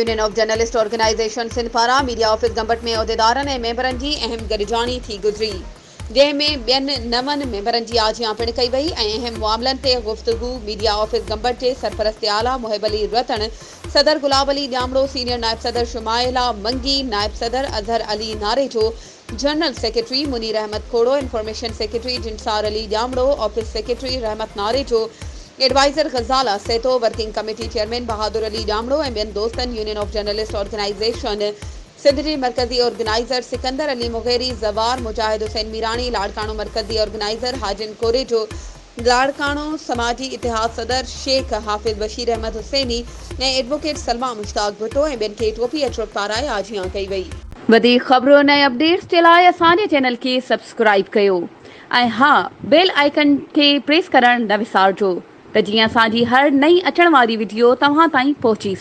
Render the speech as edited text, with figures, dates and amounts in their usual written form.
Union of journalist organisation Sindh पारां media office Gambat में उहिदेदारनि ऐं मेंबरनि जी अहम गॾिजाणी थी गुज़री, जंहिंमें ॿियनि 9 मेंबरनि जी आजियां पिणु कई वई ऐं अहम मामलनि ते गुफ़्तगू मीडिया ऑफिस गंबट जे सरपरस्त आला मुहिब अली रतन, सदर गुलाब अली ॼामड़ो, सीनियर नायब सदर शुमाइला मंगी, नायब सदर Azhar Ali Narejo, general secretary Munir Ahmed Khoro, information secretary Jinsar Ali Jamro, office secretary Rahmat Narejo, adviser Ghazala Seto, working committee chairman Bahadur Ali Jamro ऐं ॿियनि दोस्तनि union of journalist organisation Sindh जे मरकज़ी ऑर्गेनाइज़र सिकंदर अली मुग़ेरी, ज़वार मुजाहिद हुसैन मीराणी, लाड़काणो मरकज़ी ऑर्गेनाइज़र हाजिन कोरेजो, लाड़काणो समाजी इतिहाद सदर शेख हाफ़िज़ बशीर अहमद हुसैनी ऐं एडवोकेट सलमा मुश्ताक भुट्टो ऐं ॿियनि खे टोपी एट्रोक पाराए आजियां कई वई। वधीक ख़बरुनि ऐं अपडेट्स जे लाइ असांजे चैनल खे सब्सक्राइब कयो ऐं हा, बेल आइकन खे प्रेस करणु न विसारिजो त जीअं असांजी हर नई अचण वारी वीडियो तव्हां ताईं पहुची